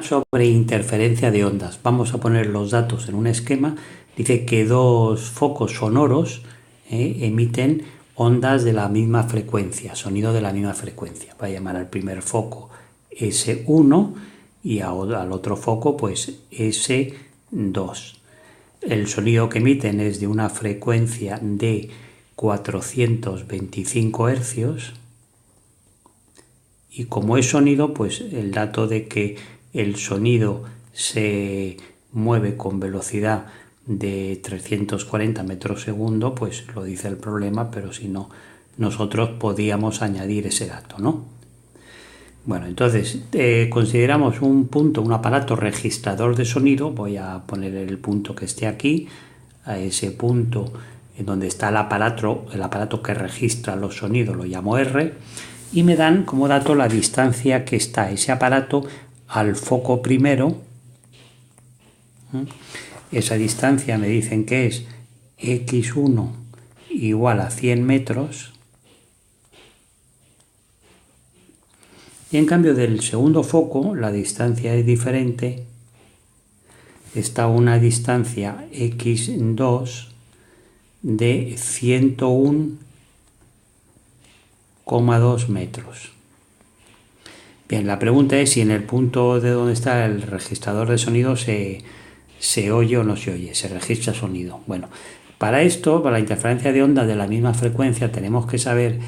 sobre interferencia de ondas. Vamos a poner los datos en un esquema. Dice que dos focos sonoros emiten ondas de la misma frecuencia, sonido de la misma frecuencia. Va a llamar al primer foco S1 y al otro foco pues S2. El sonido que emiten es de una frecuencia de 425 hercios. Y como es sonido, pues el dato de que el sonido se mueve con velocidad de 340 metros segundo, pues lo dice el problema, pero si no, nosotros podíamos añadir ese dato, ¿no? Bueno, entonces consideramos un punto, un aparato registrador de sonido. Voy a poner el punto que esté aquí, a ese punto en donde está el aparato que registra los sonidos, lo llamo R, y me dan como dato la distancia que está ese aparato al foco primero. Esa distancia me dicen que es x1 igual a 100 metros. Y en cambio del segundo foco la distancia es diferente. Está a una distancia x2 de 101,2 metros. Bien, la pregunta es si en el punto de donde está el registrador de sonido se oye o no se oye, se registra sonido. Bueno, para esto, para la interferencia de ondas de la misma frecuencia, tenemos que saber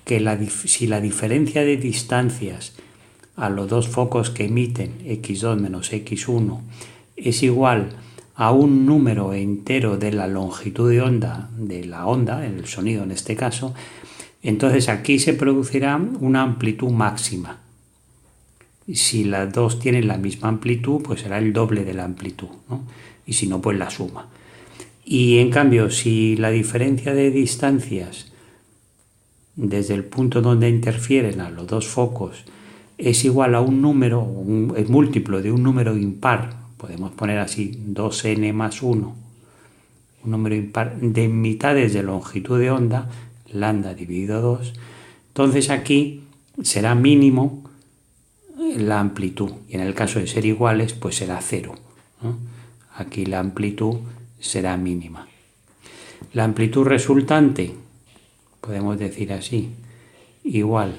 que si la diferencia de distancias a los dos focos que emiten x2 menos x1 es igual a un número entero de la longitud de onda, el sonido en este caso, entonces aquí se producirá una amplitud máxima. Si las dos tienen la misma amplitud, pues será el doble de la amplitud, ¿no? Y si no, pues la suma. Y en cambio, si la diferencia de distancias desde el punto donde interfieren a los dos focos es igual a un número, es múltiplo de un número impar, podemos poner así 2n más 1, un número impar de mitades de longitud de onda, lambda dividido 2, entonces aquí será mínimo la amplitud, y en el caso de ser iguales pues será 0, ¿no? Aquí la amplitud será mínima. La amplitud resultante, podemos decir así, igual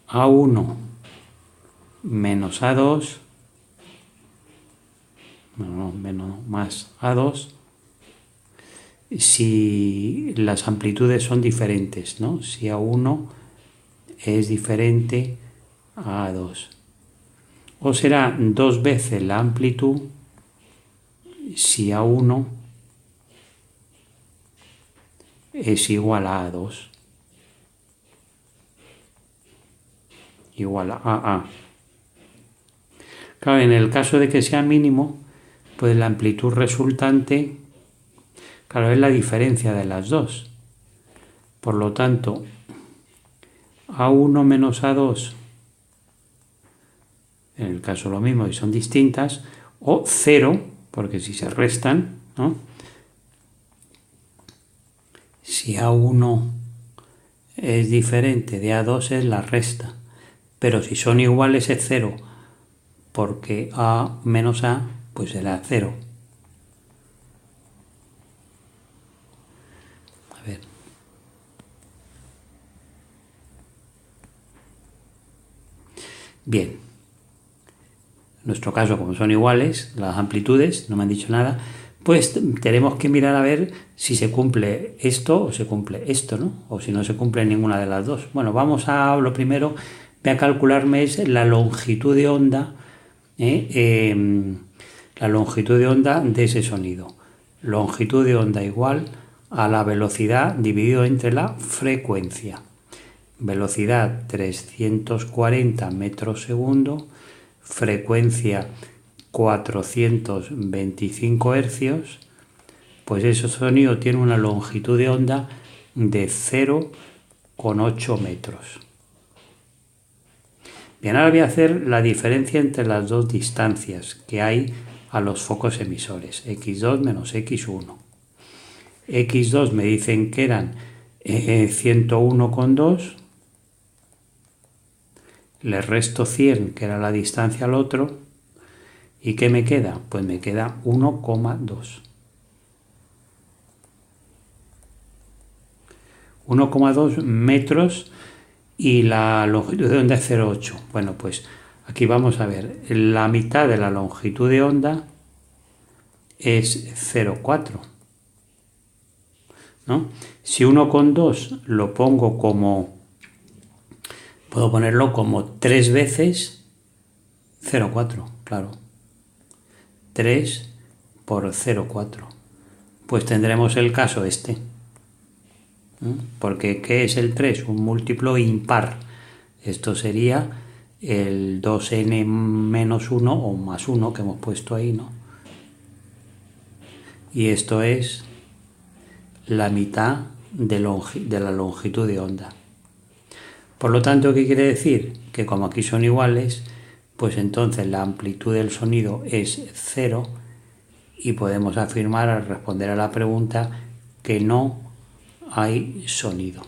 a 1 menos A2, menos más A2, si las amplitudes son diferentes, ¿no? Si A1 es diferente a A2. O será 2 veces la amplitud si A1 es igual a A2. Igual a AA. Claro, en el caso de que sea mínimo, pues la amplitud resultante, claro, es la diferencia de las dos. Por lo tanto, A1 menos A2, en el caso lo mismo y son distintas, o 0, porque si se restan, ¿no? Si A1 es diferente de A2 es la resta. Pero si son iguales es 0, porque A menos A pues será 0. A ver. Bien. En nuestro caso, como son iguales las amplitudes, no me han dicho nada, pues tenemos que mirar a ver si se cumple esto o se cumple esto, ¿no? O si no se cumple ninguna de las dos. Bueno, lo primero voy a calcularme es la longitud de onda, la longitud de onda de ese sonido. Longitud de onda igual a la velocidad dividido entre la frecuencia. Velocidad 340 metros segundo, frecuencia 425 hercios, pues ese sonido tiene una longitud de onda de 0,8 metros. Bien, ahora voy a hacer la diferencia entre las dos distancias que hay a los focos emisores, x2 menos x1. x2 me dicen que eran 101,2, le resto 100, que era la distancia al otro, ¿y qué me queda? Pues me queda 1,2. 1,2 metros y la longitud de onda es 0,8. Bueno, pues aquí vamos a ver, la mitad de la longitud de onda es 0,4, ¿no? Si 1,2 lo pongo como, puedo ponerlo como 3 veces 0,4, claro. 3 por 0,4. Pues tendremos el caso este. Porque ¿qué es el 3? Un múltiplo impar. Esto sería el 2n menos 1 o más 1 que hemos puesto ahí, ¿no? Y esto es la mitad de la longitud de onda. Por lo tanto, ¿qué quiere decir? Que como aquí son iguales, pues entonces la amplitud del sonido es 0 y podemos afirmar al responder a la pregunta que no hay sonido.